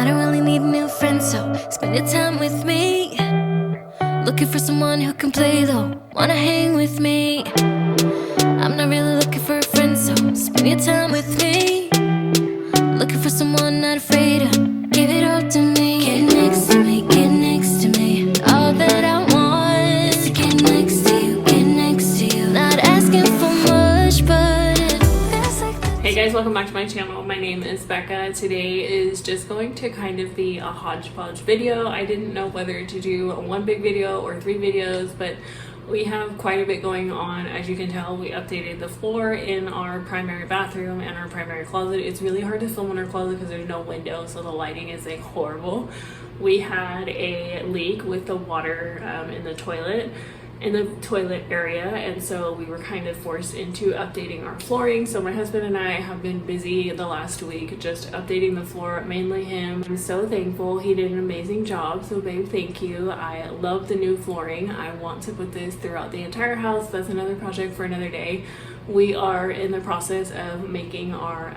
I don't really need a new friend, so spend your time with me. Looking for someone who can play though, wanna hang with me. I'm not really looking for a friend, so spend your time with me. Looking for someone not afraid to give it all to me. Get next to me, get next to me. All that I want is to get next to you, get next to you. Not asking for much, but it feels like Hey guys, welcome back to my channel. My name is Becca. Today is just going to kind of be a hodgepodge video. I didn't know whether to do one big video or 3 videos, but we have quite a bit going on. As you can tell, we updated the floor in our primary bathroom and our primary closet. It's really hard to film in our closet because there's no window, so the lighting is like horrible. We had a leak with the water in the toilet area, and so we were kind of forced into updating our flooring. So my husband and I have been busy the last week just updating the floor, mainly him. I'm so thankful. He did an amazing job, so babe, thank you. I love the new flooring. I want to put this throughout the entire house. That's another project for another day. We are in the process of making our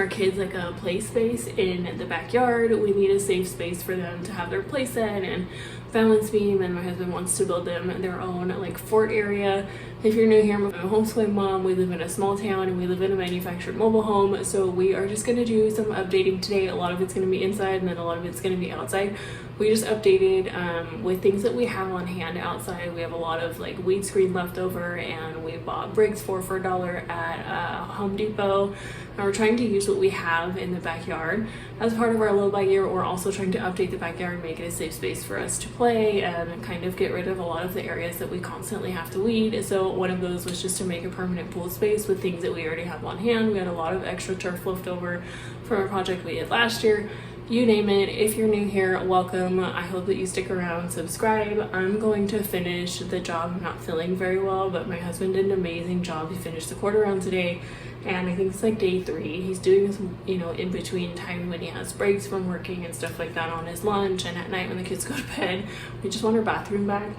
kids like a play space in the backyard. We need a safe space for them to have their play set and balance beam, and my husband wants to build them their own like fort area. If you're new here, I'm a homeschooling mom. We live in a small town and we live in a manufactured mobile home, so we are just going to do some updating today. A lot of it's going to be inside and then a lot of it's going to be outside. We just updated with things that we have on hand outside. We have a lot of like weed screen left over, and we bought bricks for $1 at Home Depot, and we're trying to use what we have in the backyard as part of our low by year. We're also trying to update the backyard, make it a safe space for us to play, and kind of get rid of a lot of the areas that we constantly have to weed. So one of those was just to make a permanent pool space with things that we already have on hand. We had a lot of extra turf left over from a project we did last year. You name it. If you're new here, welcome. I hope that you stick around, subscribe. I'm going to finish the job. I'm not feeling very well, but my husband did an amazing job. He finished the quarter round today, and I think it's like day 3. He's doing this, you know, in between time when he has breaks from working and stuff like that on his lunch, and at night when the kids go to bed. We just want our bathroom back.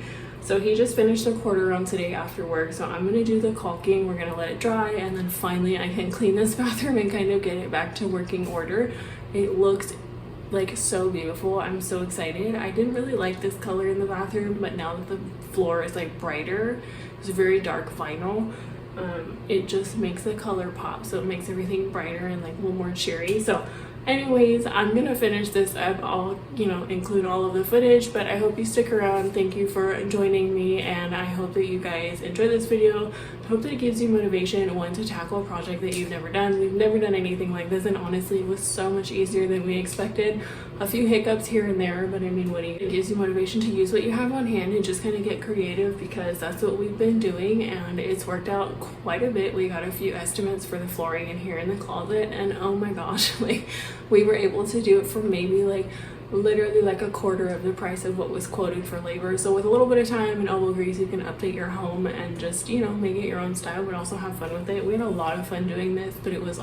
So he just finished the quarter round today after work. So I'm gonna do the caulking. We're gonna let it dry, and then finally I can clean this bathroom and kind of get it back to working order. It looks like so beautiful. I'm so excited. I didn't really like this color in the bathroom, but now that the floor is like brighter, it's very dark vinyl, it just makes the color pop, so it makes everything brighter and like a little more cheery. So anyways, I'm gonna finish this up. I'll, you know, include all of the footage, but I hope you stick around. Thank you for joining me, and I hope that you guys enjoy this video. I hope that it gives you motivation, one, to tackle a project that you've never done. We've never done anything like this, and honestly it was so much easier than we expected. A few hiccups here and there, but I mean, it gives you motivation to use what you have on hand and just kind of get creative, because that's what we've been doing, and it's worked out quite a bit. We got a few estimates for the flooring in here in the closet, and oh my gosh, like we were able to do it for maybe like literally like a quarter of the price of what was quoted for labor. So with a little bit of time and elbow grease, you can update your home and just, you know, make it your own style, but also have fun with it. We had a lot of fun doing this, but it was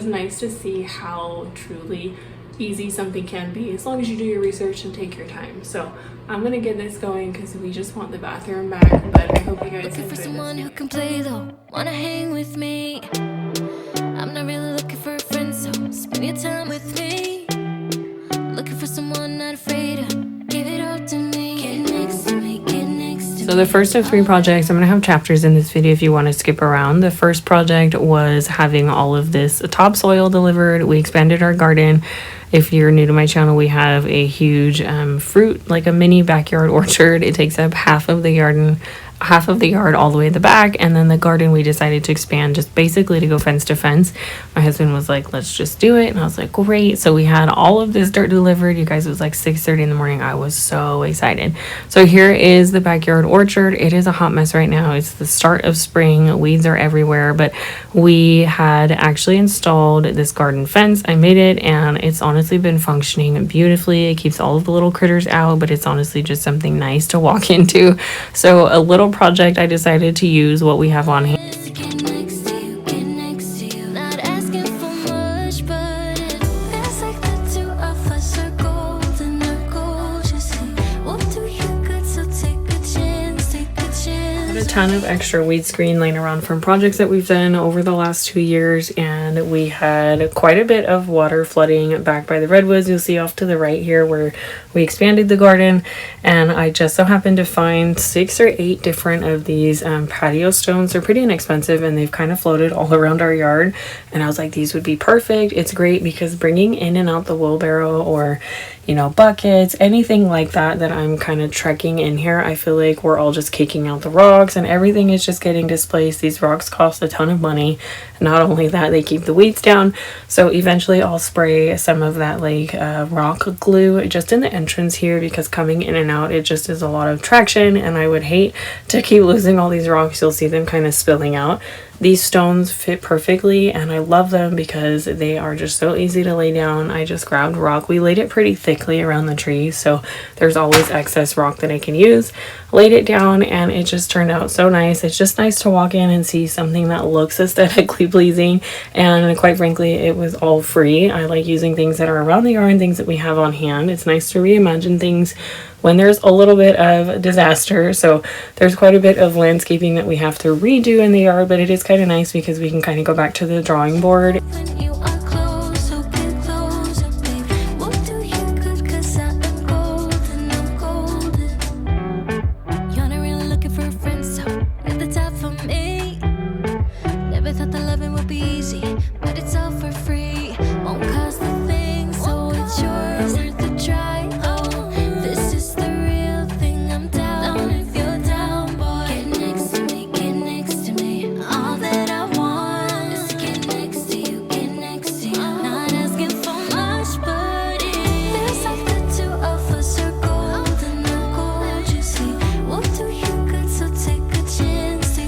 nice to see how truly easy something can be as long as you do your research and take your time. So I'm gonna get this going because we just want the bathroom back, but I hope you guys enjoy for this someone video. who can play though, wanna hang with me. I'm not really looking for a friend, so spend your time with me. Looking for someone not afraid to give it all to me. Get next to me, get next to me. So the first of 3 projects, I'm going to have chapters in this video if you want to skip around. The first project was having all of this topsoil delivered. We expanded our garden. If you're new to my channel, we have a huge fruit, like a mini backyard orchard. It takes up half of the yard all the way at the back, and then the garden we decided to expand just basically to go fence to fence. My husband was like, let's just do it, and I was like, great. So we had all of this dirt delivered. You guys, it was like 6:30 in the morning. I was so excited. So here is the backyard orchard. It is a hot mess right now. It's the start of spring. Weeds are everywhere, but we had actually installed this garden fence. I made it, and it's honestly been functioning beautifully. It keeps all of the little critters out, but it's honestly just something nice to walk into. So a little project, I decided to use what we have on hand. Get next to you, get next to you. Not asking for much, but it feels like the two of us are golden, are gold, you see. We'll do you good, so take a chance, take a chance. ton of extra weed screen laying around from projects that we've done over the last 2 years, and we had quite a bit of water flooding back by the redwoods. You'll see off to the right here where we expanded the garden, and I just so happened to find 6 or 8 different of these patio stones. They're pretty inexpensive and they've kind of floated all around our yard, and I was like, these would be perfect. It's great because bringing in and out the wheelbarrow or, you know, buckets, anything like that I'm kind of trekking in here, I feel like we're all just kicking out the rocks and everything is just getting displaced. These rocks cost a ton of money. Not only that, they keep the weeds down. So eventually I'll spray some of that like rock glue just in the entrance here, because coming in and out, it just is a lot of traction and I would hate to keep losing all these rocks. You'll see them kind of spilling out. These stones fit perfectly and I love them because they are just so easy to lay down. I just grabbed rock. We laid it pretty thickly around the tree, so there's always excess rock that I can use. Laid it down and it just turned out so nice. It's just nice to walk in and see something that looks aesthetically pleasing, and quite frankly it was all free. I like using things that are around the yard and things that we have on hand. It's nice to reimagine things when there's a little bit of disaster. So there's quite a bit of landscaping that we have to redo in the yard, but it is kind of nice because we can kind of go back to the drawing board. When you are close, so get closer, babe. We'll do you good 'cause I am golden, I'm golden. You're not really looking for a friend, so at the top for me. Never thought that loving would be easy, but it's all for free. Won't cost a thing, so it's yours worth the try. Oh, this is the real thing. I'm down if you're down, boy. Get next to me, get next to me. All that I want is to get next to you, get next to you. Not asking for much, but it feels like the two of us are golden, I'm gold, you see. We'll do you good, so take a chance on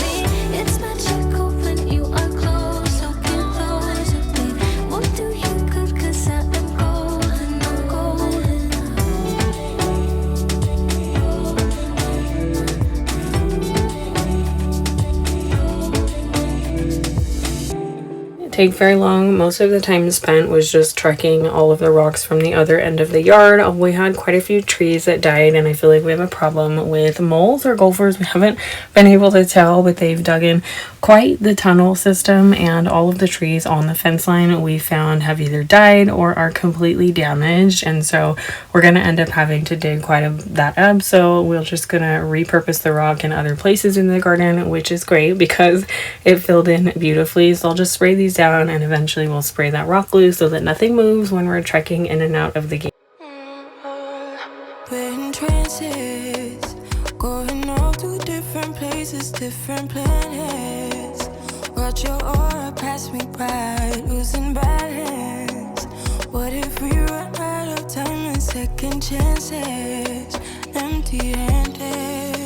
me. It's magical when you are close, so get closer, babe. We'll do you good 'cause I am golden, I'm golden. Take very long. Most of the time spent was just trekking all of the rocks from the other end of the yard. We had quite a few trees that died, and I feel like we have a problem with moles or gophers. We haven't been able to tell, but they've dug in quite the tunnel system, and all of the trees on the fence line we found have either died or are completely damaged, and so we're gonna end up having to dig that up. So we're just gonna repurpose the rock in other places in the garden, which is great because it filled in beautifully. So I'll just spray these down and eventually we'll spray that rock glue so that nothing moves when we're trekking in and out of the gate. We're in trances, going off to different places, different planets. Watch your aura pass me by, losing balance. What if we run out of time and second chances? Empty-handed.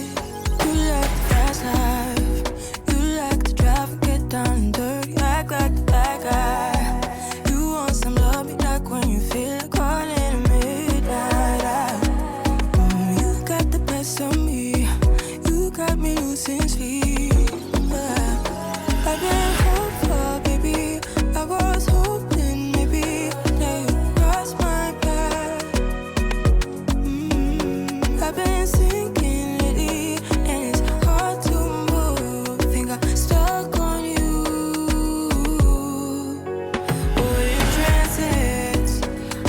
You like the fast life, you like to drive and get down and dirty, act like the bad guy. You want some love, be like when you feel like calling at midnight. You got the best of me, you got me losing sleep. I've been hopeful, baby, I was hoping maybe that you crossed my path. I've been sinking lately, and it's hard to move. Think I'm stuck on you. We're in transits,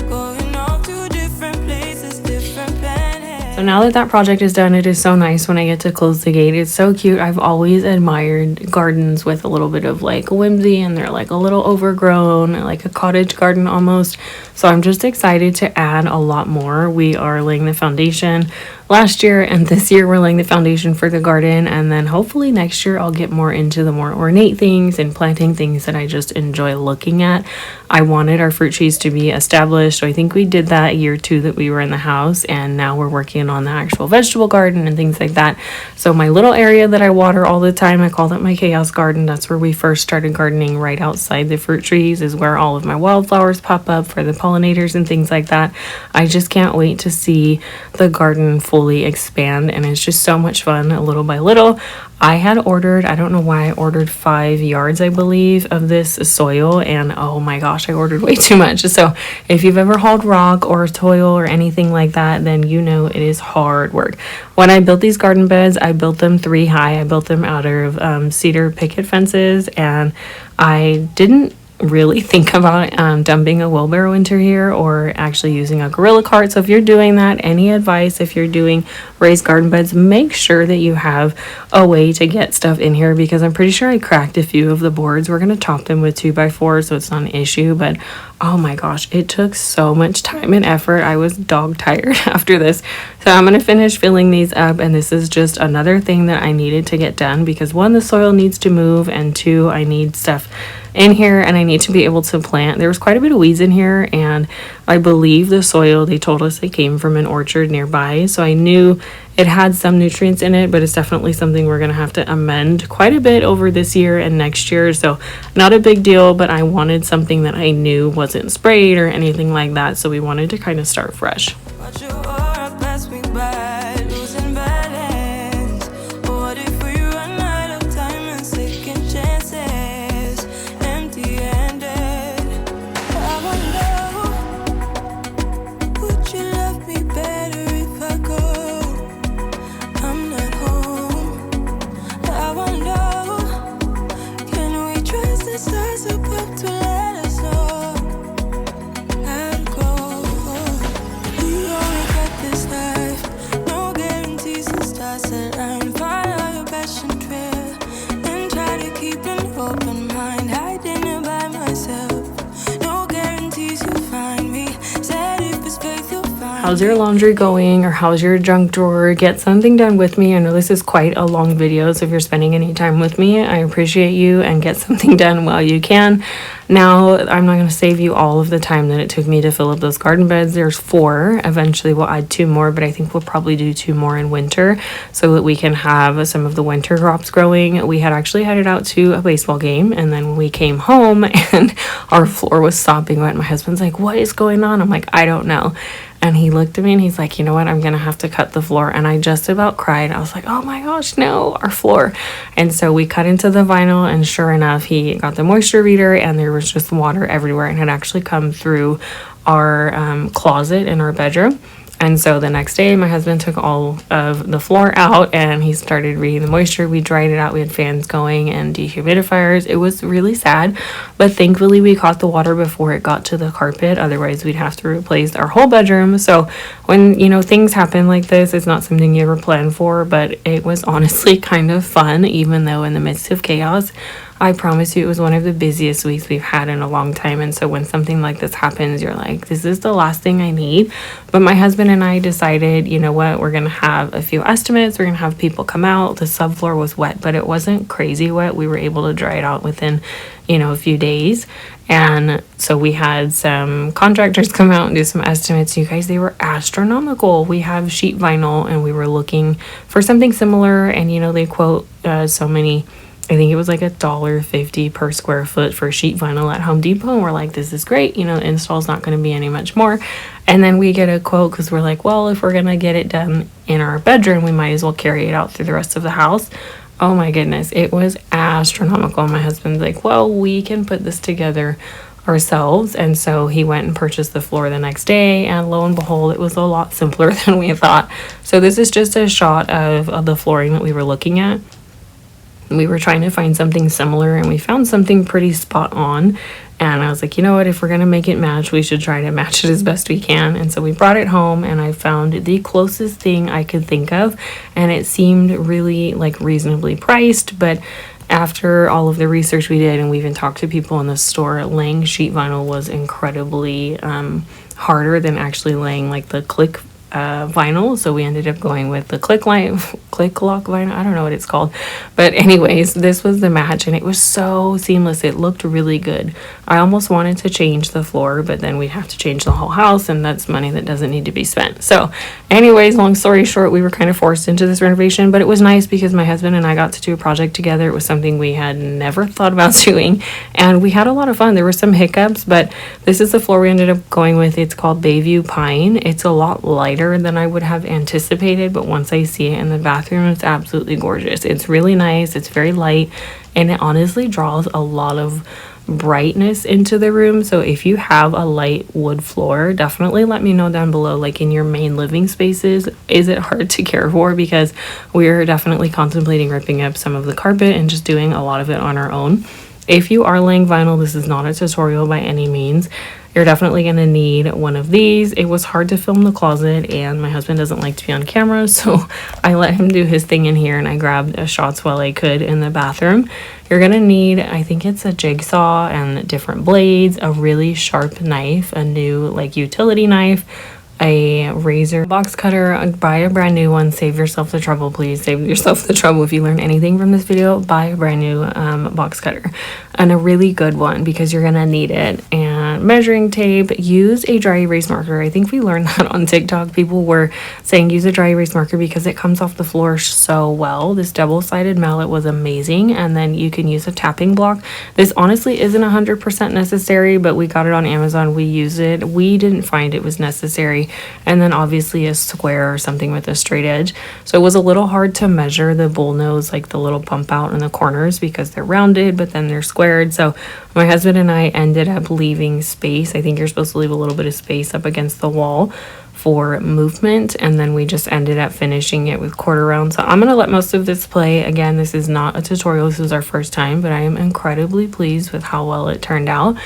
going off to different places, different planets. So now that that project is done, it is so nice when I get to close the gate. It's so cute. I've always admired gardens with a little bit of like whimsy, and they're like a little overgrown, like a cottage garden almost. So I'm just excited to add a lot more. We are laying the foundation last year, and this year we're laying the foundation for the garden, and then hopefully next year I'll get more into the more ornate things and planting things that I just enjoy looking at. I wanted our fruit trees to be established, so I think we did that year 2 that we were in the house, and now we're working on the actual vegetable garden and things like that. So my little area that I water all the time, I call that my chaos garden. That's where we first started gardening. Right outside the fruit trees is where all of my wildflowers pop up for the pollinators and things like that. I just can't wait to see the garden fully expand, and it's just so much fun little by little. I had ordered, I don't know why, I ordered 5 yards, I believe, of this soil, and oh my gosh, I ordered way too much. So if you've ever hauled rock or soil or anything like that, then you know it is hard work. When I built these garden beds, I built them 3 high. I built them out of cedar picket fences, and I didn't really think about dumping a wheelbarrow into here or actually using a gorilla cart. So if you're doing that, any advice if you're doing raised garden beds, make sure that you have a way to get stuff in here, because I'm pretty sure I cracked a few of the boards. We're going to top them with 2x4, so it's not an issue, but oh my gosh, it took so much time and effort. I was dog tired after this. So I'm going to finish filling these up, and this is just another thing that I needed to get done, because 1, the soil needs to move, and 2, I need stuff in here and I need to be able to plant. There was quite a bit of weeds in here, and I believe the soil, they told us it came from an orchard nearby, so I knew it had some nutrients in it, but it's definitely something we're going to have to amend quite a bit over this year and next year. So not a big deal, but I wanted something that I knew wasn't sprayed or anything like that, so we wanted to kind of start fresh. Watch your aura pass me by, losing balance. What if we run out of time and second chances? Empty-handed. I wonder, would you love me better if I go? I'm not home. I wonder, can we trust the stars above to let us know? I'll go. We only got this life, no guarantees. The stars align. Follow your passion trail and try to keep an open mind. Hiding it by myself. No guarantees you'll find me. Said if it's faith you'll find. How's your laundry going, or how's your junk drawer? Get something done with me. I know this is quite a long video, so if you're spending any time with me, I appreciate you, and get something done while you can. Now, I'm not going to save you all of the time that it took me to fill up those garden beds. There's 4. Eventually, we'll add 2 more, but I think we'll probably do 2 more in winter so that we can have some of the winter crops growing. We had actually headed out to a baseball game, and then we came home and our floor was sopping wet. My husband's like, "What is going on?" I'm like, "I don't know." And he looked at me and he's like, "You know what? I'm going to have to cut the floor." And I just about cried. I was like, "Oh my gosh, no, our floor." And so we cut into the vinyl, and sure enough, he got the moisture reader, and there was just water everywhere, and it had actually come through our closet in our bedroom. And so the next day, my husband took all of the floor out and he started reading the moisture. We dried it out. We had fans going and dehumidifiers. It was really sad, but thankfully we caught the water before it got to the carpet. Otherwise, we'd have to replace our whole bedroom. So when, you know, things happen like this, it's not something you ever plan for, but it was honestly kind of fun, even though in the midst of chaos. I promise you, it was one of the busiest weeks we've had in a long time. And so when something like this happens, you're like, this is the last thing I need. But my husband and I decided, you know what, we're going to have a few estimates. We're going to have people come out. The subfloor was wet, but it wasn't crazy wet. We were able to dry it out within, you know, a few days. And so we had some contractors come out and do some estimates. You guys, they were astronomical. We have sheet vinyl and we were looking for something similar. And, you know, they quote so many, I think it was like $1.50 per square foot for sheet vinyl at Home Depot. And we're like, this is great. You know, the install's not going to be any much more. And then we get a quote because we're like, well, if we're going to get it done in our bedroom, we might as well carry it out through the rest of the house. Oh my goodness, it was astronomical. My husband's like, well, we can put this together ourselves. And so he went and purchased the floor the next day, and lo and behold, it was a lot simpler than we thought. So this is just a shot of the flooring that we were looking at. We were trying to find something similar, and we found something pretty spot on. And I was like, you know what, if we're going to make it match, we should try to match it as best we can. And so we brought it home, and I found the closest thing I could think of, and it seemed really like reasonably priced. But after all of the research we did, and we even talked to people in the store, laying sheet vinyl was incredibly harder than actually laying like the click vinyl. So we ended up going with the click lock vinyl. I don't know what it's called, but anyways, this was the match, and it was so seamless. It looked really good. I almost wanted to change the floor, but then we'd have to change the whole house, and that's money that doesn't need to be spent. So anyways, long story short, we were kind of forced into this renovation, but it was nice because my husband and I got to do a project together. It was something we had never thought about doing, and we had a lot of fun. There were some hiccups, but this is the floor we ended up going with. It's called Bayview Pine. It's a lot lighter lighter than I would have anticipated, but once I see it in the bathroom, it's absolutely gorgeous. It's really nice, it's very light, and it honestly draws a lot of brightness into the room. So if you have a light wood floor, definitely let me know down below, like in your main living spaces, is it hard to care for? Because we're definitely contemplating ripping up some of the carpet and just doing a lot of it on our own. If you are laying vinyl, this is not a tutorial by any means. You're definitely going to need one of these. It was hard to film the closet, and my husband doesn't like to be on camera, so I let him do his thing in here, and I grabbed shots while I could in the bathroom. You're going to need, I think it's a jigsaw and different blades, a really sharp knife, a new like utility knife, a razor, box cutter. Buy a brand new one. Save yourself the trouble, please. Save yourself the trouble. If you learn anything from this video, buy a brand new box cutter, and a really good one, because you're gonna need it. And measuring tape. Use a dry erase marker. I think we learned that on TikTok. People were saying use a dry erase marker because it comes off the floor so well. This double-sided mallet was amazing, and then you can use a tapping block. This honestly isn't 100% necessary, but we got it on Amazon. We use it. We didn't find it was necessary. And then obviously a square or something with a straight edge. So it was a little hard to measure the bull nose, like the little bump out in the corners, because they're rounded but then they're squared. So my husband and I ended up leaving space. I think you're supposed to leave a little bit of space up against the wall for movement, and then we just ended up finishing it with quarter round. So I'm gonna let most of this play. Again, this is not a tutorial, this is our first time, but I am incredibly pleased with how well it turned out.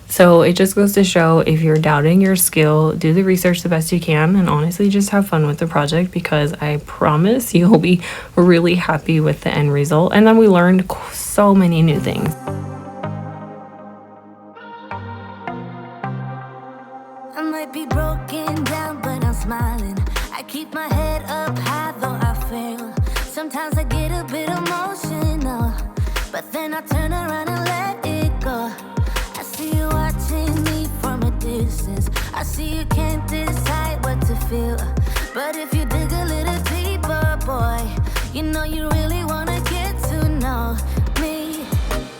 So it just goes to show, if you're doubting your skill, do the research the best you can, and honestly just have fun with the project, because I promise you'll be really happy with the end result. And then we learned so many new things. I might be broken down, but I'm smiling. I keep my head up high, though I fail. Sometimes I get a bit emotional, but then I turn around and let it go. I see you watching me from a distance. I see you can't decide what to feel, but if you dig a little deeper, boy, you know you really wanna get to know me.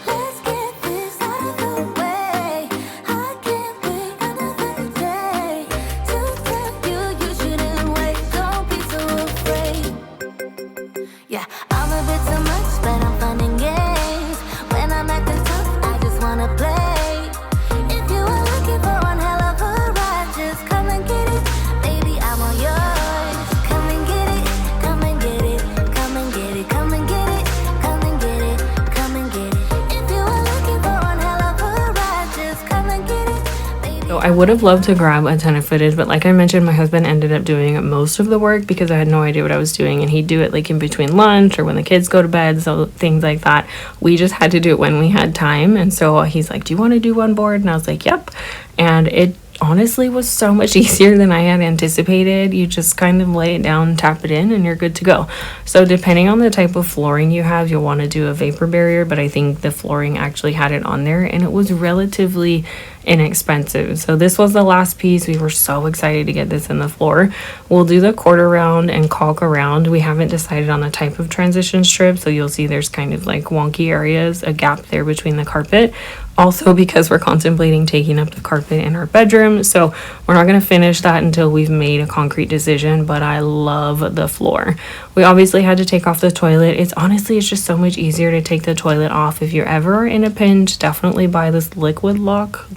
Let's get this out of the way. I can't wait another day to tell you you shouldn't wait. Don't be so afraid. Yeah, I'm a bit too much, but I'm fun and games. When I'm acting tough, I just wanna play. If you are looking for one hell of a ride, just come and get it. Baby, I'm all yours. Come and get it, come and get it, come and get it, come and get it, come and get it, come and get it. If you are looking for one hell of a ride, just come and get it. Baby, So I would have loved to grab a ton of footage, but like I mentioned, my husband ended up doing most of the work because I had no idea what I was doing, and he'd do it like in between lunch or when the kids go to bed, so things like that. We just had to do it when we had time, and so he's like, do you want to do one board? And I was like, yep. And it honestly was so much easier than I had anticipated. You just kind of lay it down, tap it in, and you're good to go. So depending on the type of flooring you have, you'll want to do a vapor barrier, but I think the flooring actually had it on there, and it was relatively inexpensive. So this was the last piece. We were so excited to get this in the floor. We'll do the quarter round and caulk around. We haven't decided on the type of transition strip, so you'll see there's kind of like wonky areas, a gap there between the carpet. Also, because we're contemplating taking up the carpet in our bedroom, so we're not going to finish that until we've made a concrete decision. But I love the floor. We obviously had to take off the toilet. It's just so much easier to take the toilet off. If you're ever in a pinch, definitely buy this liquid lock,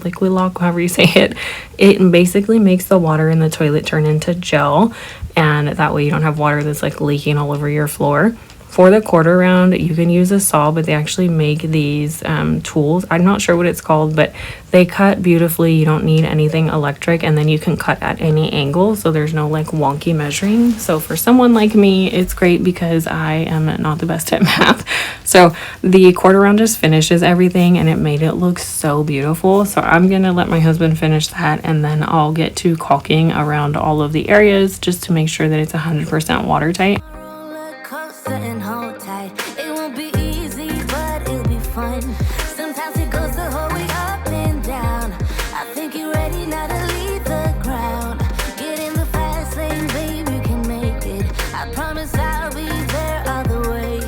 however you say it. It basically makes the water in the toilet turn into gel, and that way you don't have water that's like leaking all over your floor. For the quarter round, you can use a saw, but they actually make these tools. I'm not sure what it's called, but they cut beautifully. You don't need anything electric, and then you can cut at any angle, so there's no like wonky measuring. So for someone like me, it's great because I am not the best at math. So the quarter round just finishes everything, and it made it look so beautiful. So I'm gonna let my husband finish that, and then I'll get to caulking around all of the areas just to make sure that it's 100% watertight. roller coaster and hold tight. It won't be easy, but it'll be fun. Sometimes it goes the whole way up and down. I think you're ready now to leave the ground. Get in the fast lane, babe, you can make it. I promise I'll be there all the way.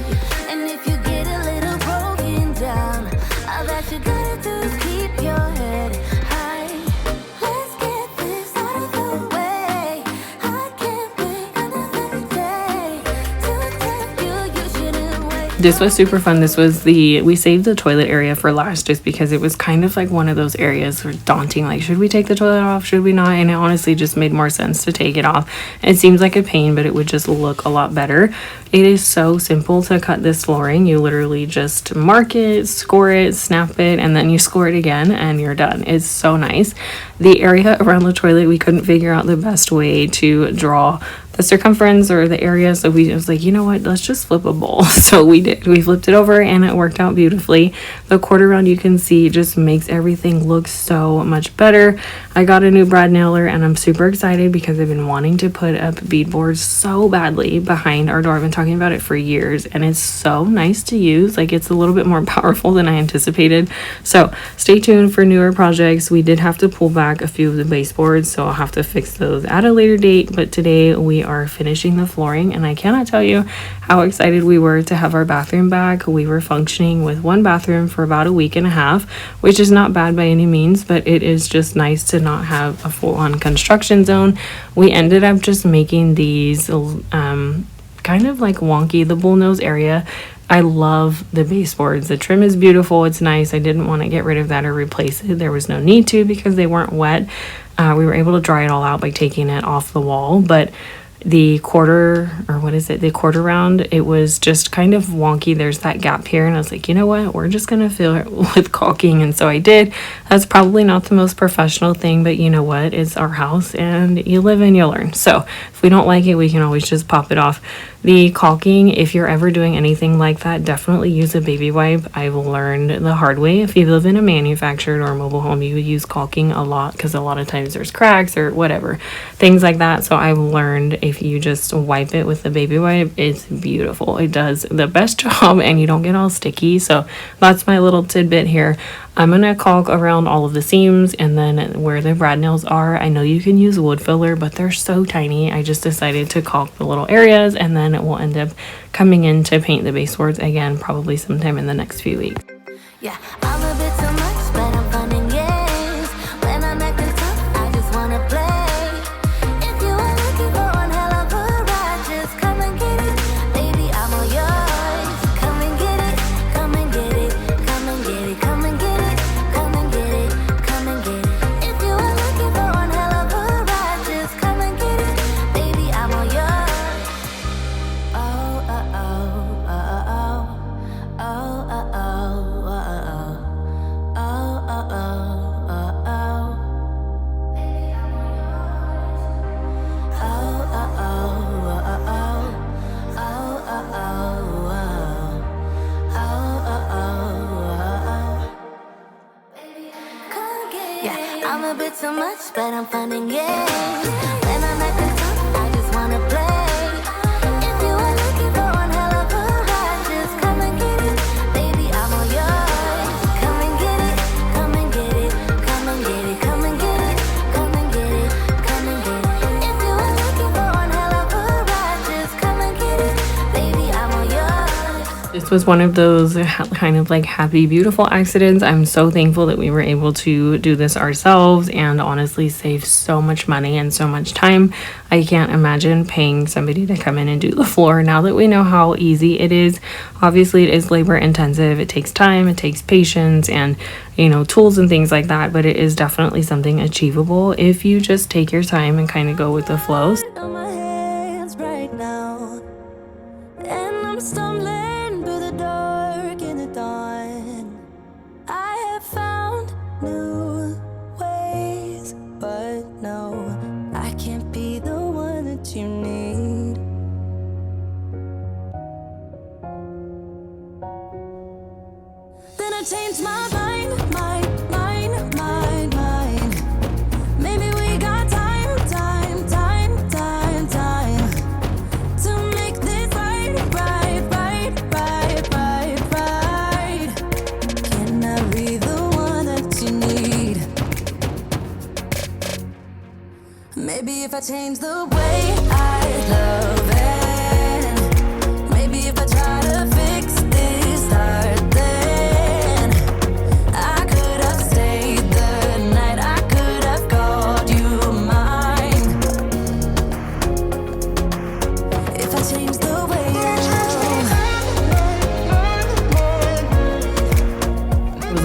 And if you get a little broken down, all that you gotta do is keep your head high. Let's get this out of the way. I can't This was super fun. This was we saved the toilet area for last just because it was kind of like one of those areas where daunting, like, should we take the toilet off? Should we not? And it honestly just made more sense to take it off. It seems like a pain, but it would just look a lot better. It is so simple to cut this flooring. You literally just mark it, score it, snap it, and then you score it again and you're done. It's so nice. The area around the toilet, we couldn't figure out the best way to draw the circumference or the area, so we was like, you know what, let's just flip a bowl. So we did. We flipped it over and it worked out beautifully. The quarter round, you can see, just makes everything look so much better. I got a new brad nailer and I'm super excited because I've been wanting to put up beadboards so badly behind our door. I've been talking about it for years and it's so nice to use. Like, it's a little bit more powerful than I anticipated. So stay tuned for newer projects. We did have to pull back a few of the baseboards, so I'll have to fix those at a later date, but today we are finishing the flooring and I cannot tell you how excited we were to have our bathroom back. We were functioning with one bathroom for about a week and a half, which is not bad by any means, but it is just nice to not have a full-on construction zone. We ended up just making these kind of like wonky, the bullnose area. I love the baseboards. The trim is beautiful. It's nice. I didn't want to get rid of that or replace it. There was no need to because they weren't wet. We were able to dry it all out by taking it off the wall, but the quarter round, it was just kind of wonky. There's that gap here and I was like, you know what, we're just gonna fill it with caulking, and so I did. That's probably not the most professional thing, but you know what, it's our house and you live and you learn. So if we don't like it, we can always just pop it off. The caulking, if you're ever doing anything like that, definitely use a baby wipe. I've learned the hard way. If you live in a manufactured or a mobile home, you would use caulking a lot because a lot of times there's cracks or whatever, things like that. So I've learned if you just wipe it with the baby wipe, it's beautiful. It does the best job and you don't get all sticky. So that's my little tidbit here. I'm going to caulk around all of the seams, and then where the brad nails are, I know you can use wood filler, but they're so tiny. I just decided to caulk the little areas, and then it will end up coming in to paint the baseboards again, probably sometime in the next few weeks. Yeah, I'm a bit too much, but I'm fun and games. When I'm acting tough, I just wanna play. If you are looking for one hell of a ride, just come and get it. Baby, I'm all yours. Come and get it, come and get it, come and get it, come and get it, come and get it, come and get it. If you are looking for one hell of a ride, just come and get it. Baby, I'm all yours. Oh, oh, oh, oh, oh, oh, oh, oh. I'm a bit too much, but I'm fun and games. When I'm acting tough, I just wanna play. If you are looking for one hell of a ride, just come and get it. Baby, I'm all yours. Come and get it, come and get it, come and get it, come and get it, come and get it, come and get it. If you are looking for one hell of a ride, just come and get it. Baby, I'm all yours. This was one of those kind of like happy, beautiful accidents. I'm so thankful that we were able to do this ourselves and honestly save so much money and so much time. I can't imagine paying somebody to come in and do the floor now that we know how easy it is. Obviously, it is labor intensive. It takes time, it takes patience and, you know, tools and things like that, but it is definitely something achievable if you just take your time and kind of go with the flows. On my hands right now, and I'm stumbling through the dark in the dawn. I have found new ways, but no, I can't be the one that you need. Then I changed my mind. Maybe we got time to make this right. Can I be the one that you need? Maybe if I change the way I love it, maybe if I try to fix this heart, then I could have stayed the night, I could have called you mine. If I change the way I love,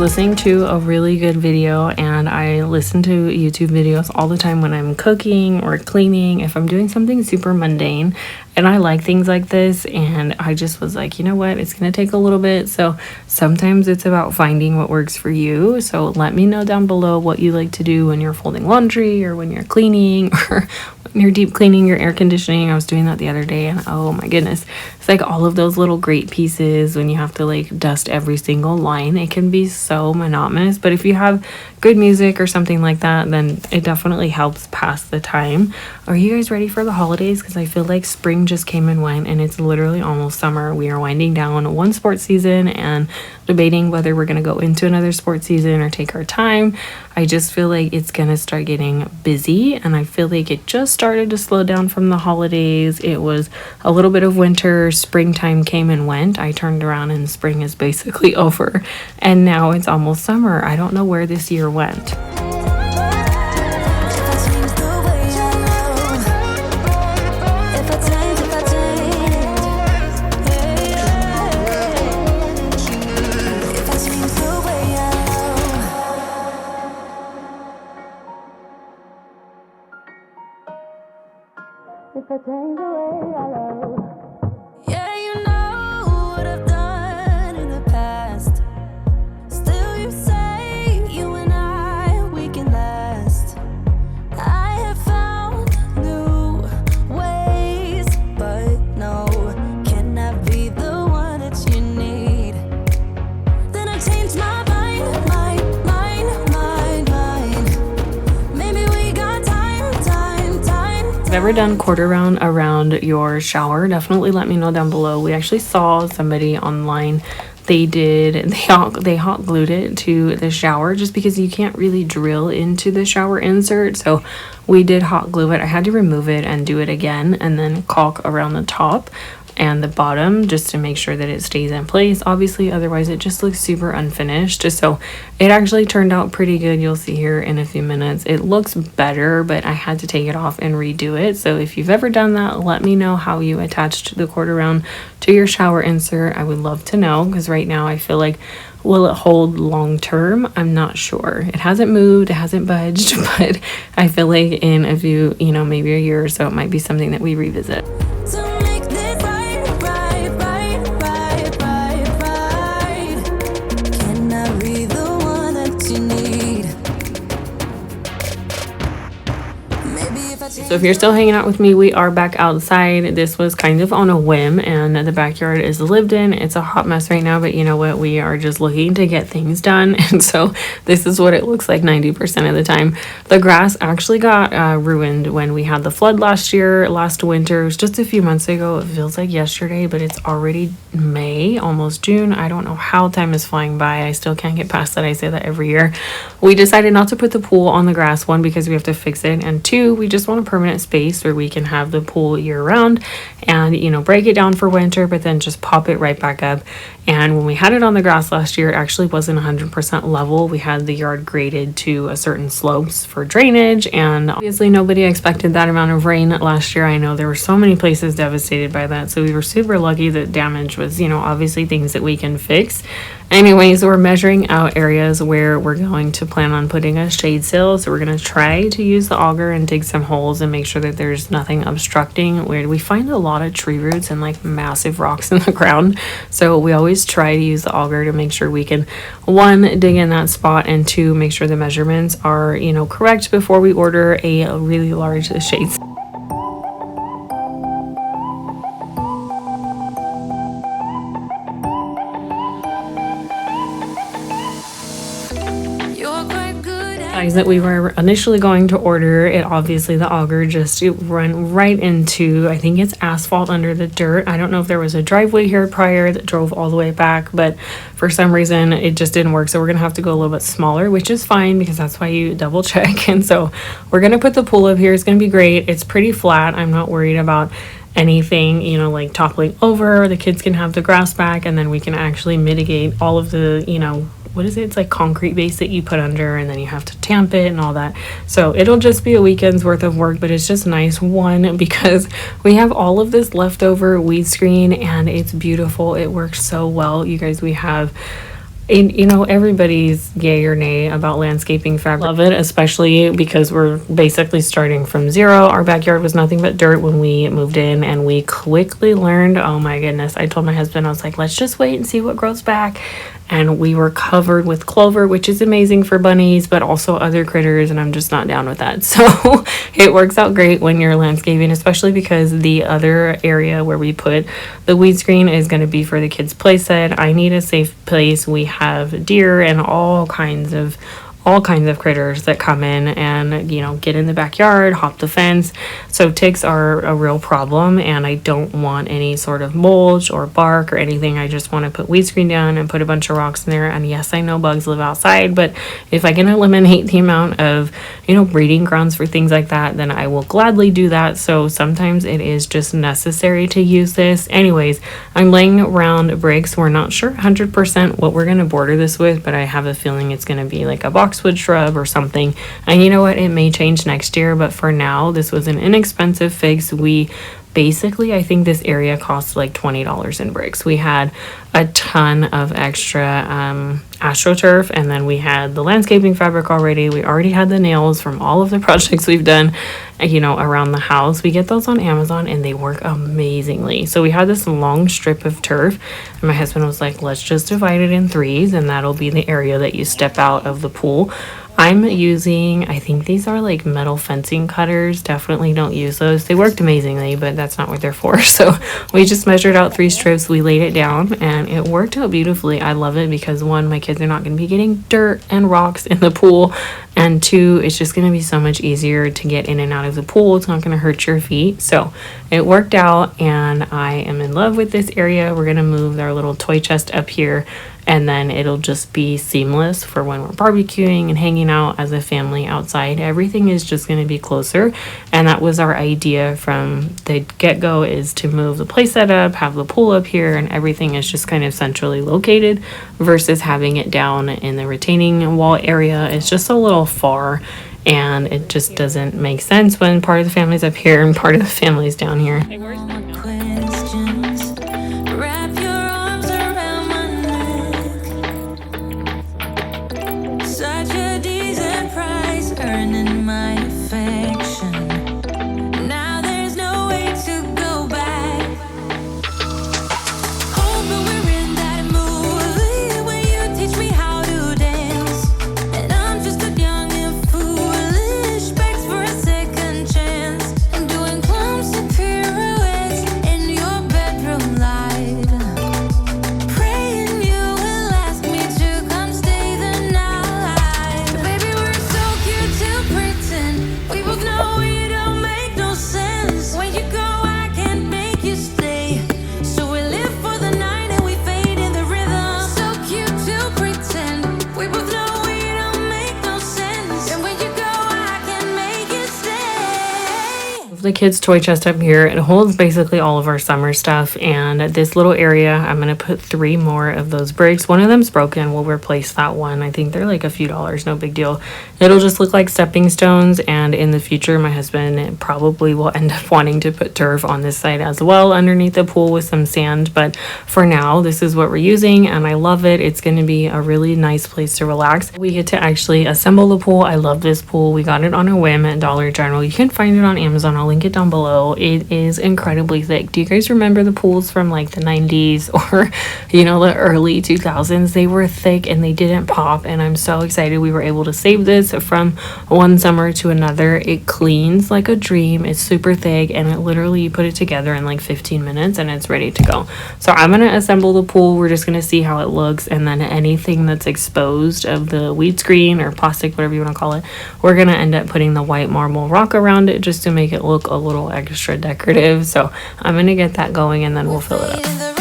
listening to a really good video, and I listen to YouTube videos all the time when I'm cooking or cleaning, if I'm doing something super mundane, and I like things like this. And I just was like, you know what, it's gonna take a little bit. So sometimes it's about finding what works for you. So let me know down below what you like to do when you're folding laundry, or when you're cleaning, or when you're deep cleaning your air conditioning. I was doing that the other day, and oh my goodness, it's like all of those little grate pieces when you have to like dust every single line. It can be so monotonous, but if you have good music or something like that, then it definitely helps pass the time. Are you guys ready for the holidays? Because I feel like spring just came and went, and it's literally almost summer. We are winding down one sports season and debating whether we're going to go into another sports season or take our time. I just feel like it's going to start getting busy, and I feel like it just started to slow down from the holidays. It was a little bit of winter, springtime came and went. I turned around and spring is basically over, and now it's almost summer. I don't know where this year went. Yeah, you know what I've done in the past. Still, you say you and I, we can last. I have found new ways, but no, can I be the one that you need? Then I changed my mind. Maybe we got time. Ever done quarter round around your shower? Definitely let me know down below. We actually saw somebody online, they hot glued it to the shower, just because you can't really drill into the shower insert. So we did hot glue it. I had to remove it and do it again, and then caulk around the top and the bottom just to make sure that it stays in place. Obviously, otherwise it just looks super unfinished. So it actually turned out pretty good. You'll see here in a few minutes. It looks better, but I had to take it off and redo it. So if you've ever done that, let me know how you attached the quarter round to your shower insert. I would love to know, because right now I feel like, will it hold long term? I'm not sure. It hasn't moved, it hasn't budged, but I feel like in a few, maybe a year or so, it might be something that we revisit. To make this right. Can I be the one that you need? Maybe if I So if you're still hanging out with me, we are back outside. This was kind of on a whim, and the backyard is lived in. It's a hot mess right now, but you know what? We are just looking to get things done. And so this is what it looks like 90% of the time. The grass actually got ruined when we had the flood last winter. It was just a few months ago. It feels like yesterday, but it's already May, almost June. I don't know how time is flying by. I still can't get past that. I say that every year. We decided not to put the pool on the grass, one, because we have to fix it, and two, we just want a permanent space where we can have the pool year round and break it down for winter, but then just pop it right back up. And when we had it on the grass last year, it actually wasn't 100% level. We had the yard graded to a certain slopes for drainage, and obviously nobody expected that amount of rain last year. I know there were so many places devastated by that, so we were super lucky that damage was obviously things that we can fix. Anyways, we're measuring out areas where we're going to plan on putting a shade sail. So we're going to try to use the auger and dig some holes and make sure that there's nothing obstructing. Where we find a lot of tree roots and like massive rocks in the ground. So we always try to use the auger to make sure we can, one, dig in that spot, and two, make sure the measurements are, correct before we order a really large shade sail. That we were initially going to order it, obviously the auger just ran right into, I think it's asphalt under the dirt. I don't know if there was a driveway here prior that drove all the way back, but for some reason it just didn't work. So we're gonna have to go a little bit smaller, which is fine because that's why you double check. And so we're gonna put the pool up here. It's gonna be great. It's pretty flat. I'm not worried about anything, like toppling over. The kids can have the grass back, and then we can actually mitigate all of the, what is it? It's like concrete base that you put under, and then you have to tamp it and all that. So it'll just be a weekend's worth of work, but it's just nice, one, because we have all of this leftover weed screen and it's beautiful. It works so well. You guys, we have And, everybody's yay or nay about landscaping fabric. Love it, especially because we're basically starting from zero. Our backyard was nothing but dirt when we moved in, and we quickly learned, oh my goodness, I told my husband, I was like, let's just wait and see what grows back. And we were covered with clover, which is amazing for bunnies, but also other critters, and I'm just not down with that. So it works out great when you're landscaping, especially because the other area where we put the weed screen is going to be for the kids' play set. I need a safe place. We have deer and all kinds of critters that come in and get in the backyard, hop the fence. So ticks are a real problem, and I don't want any sort of mulch or bark or anything. I just want to put weed screen down and put a bunch of rocks in there. And yes, I know bugs live outside, but if I can eliminate the amount of breeding grounds for things like that, then I will gladly do that. So sometimes it is just necessary to use this. Anyways, I'm laying round bricks. We're not sure 100% what we're going to border this with, but I have a feeling it's going to be like a boxwood shrub or something. And you know what? It may change next year, but for now, this was an inexpensive fix. We basically, I think this area costs like $20 in bricks. We had a ton of extra astroturf, and then we had the landscaping fabric already. We already had the nails from all of the projects we've done, around the house. We get those on Amazon and they work amazingly. So we had this long strip of turf, and my husband was like, let's just divide it in threes, and that'll be the area that you step out of the pool. I'm using, I think these are like metal fencing cutters. Definitely don't use those. They worked amazingly, but that's not what they're for. So we just measured out 3 strips. We laid it down and it worked out beautifully. I love it because 1, my kids are not going to be getting dirt and rocks in the pool. And 2, it's just going to be so much easier to get in and out of the pool. It's not going to hurt your feet. So it worked out, and I am in love with this area. We're going to move our little toy chest up here, and then it'll just be seamless for when we're barbecuing and hanging out as a family outside. Everything is just going to be closer, and that was our idea from the get-go, is to move the play set up, have the pool up here, and everything is just kind of centrally located versus having it down in the retaining wall area. It's just a little far, and it just doesn't make sense when part of the family's up here and part of the family's down here. Questions. Wrap your arms around my neck. Such a decent price, earning my affection. Now there's no way to go back. Hoping we're in that movie where you teach me how to dance, and I'm just a young and foolish, begs for a second chance. I'm doing clumsy pirouettes in your bedroom light, praying you will ask me to come stay the night. Baby, we're so cute to pretend. We both know it don't make no sense. When you go, I can't make you stay. So we live for the night and we fade in the rhythm. So cute to pretend. We both know it don't make no sense. And when you go, I can't make you stay. The kids' toy chest up here, it holds basically all of our summer stuff, and this little area, I'm going to put 3 more of those bricks. One of them's broken. We'll replace that one. I think they're like a few dollars, no big deal. It'll just look like stepping stones, and in the future my husband probably will end up wanting to put turf on this side as well underneath the pool with some sand, but for now this is what we're using, and I love it. It's going to be a really nice place to relax. We get to actually assemble the pool. I love this pool. We got it on a whim at Dollar General. You can find it on Amazon. I'll link it down below. It is incredibly thick. Do you guys remember the pools from like the 90s or the early 2000s? They were thick and they didn't pop, and I'm so excited we were able to save this from one summer to another. It cleans like a dream. It's super thick, and it literally, you put it together in like 15 minutes and it's ready to go. So I'm going to assemble the pool. We're just going to see how it looks, and then anything that's exposed of the weed screen or plastic, whatever you want to call it, we're going to end up putting the white marble rock around it just to make it look a little extra decorative. So I'm going to get that going, and then we'll fill it up. In the rhythm.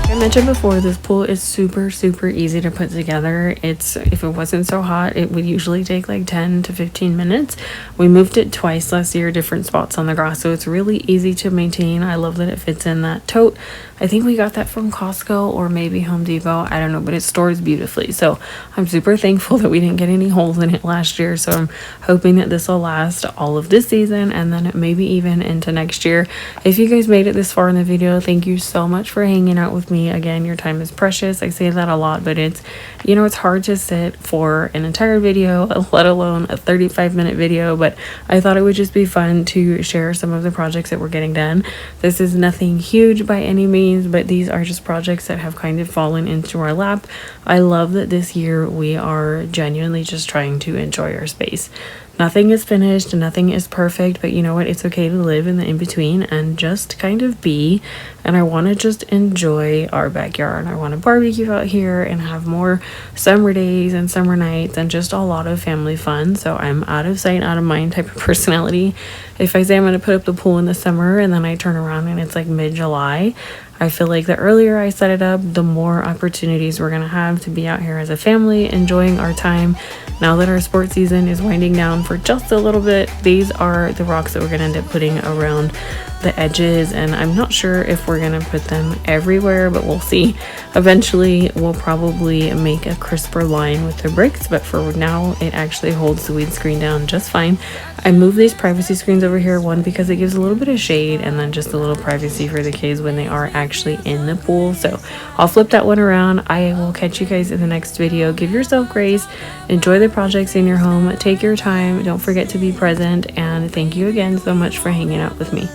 I mentioned before, this pool is super easy to put together. If it wasn't so hot, it would usually take like 10 to 15 minutes. We moved it twice last year, different spots on the grass, so it's really easy to maintain. I love that it fits in that tote. I think we got that from Costco or maybe Home Depot. I don't know, but it stores beautifully. So I'm super thankful that we didn't get any holes in it last year. So I'm hoping that this will last all of this season and then maybe even into next year. If you guys made it this far in the video, thank you so much for hanging out with me. Again, your time is precious. I say that a lot, but it's, you know, it's hard to sit for an entire video, let alone a 35-minute video. But I thought it would just be fun to share some of the projects that we're getting done. This is nothing huge by any means, but these are just projects that have kind of fallen into our lap. I love that this year we are genuinely just trying to enjoy our space. Nothing is finished, nothing is perfect, but you know what? It's okay to live in the in-between and just kind of be. And I want to just enjoy our backyard. I want to barbecue out here and have more summer days and summer nights and just a lot of family fun. So I'm out of sight, out of mind type of personality. If I say I'm going to put up the pool in the summer and then I turn around and it's like mid-July, I feel like the earlier I set it up, the more opportunities we're going to have to be out here as a family, enjoying our time. Now that our sports season is winding down for just a little bit, these are the rocks that we're going to end up putting around the edges, and I'm not sure if we're going to put them everywhere, but we'll see. Eventually, we'll probably make a crisper line with the bricks, but for now, it actually holds the weed screen down just fine. I moved these privacy screens over here, one because it gives a little bit of shade and then just a little privacy for the kids when they are actually in the pool. So I'll flip that one around. I will catch you guys in the next video. Give yourself grace, enjoy the projects in your home, take your time, don't forget to be present, and thank you again so much for hanging out with me.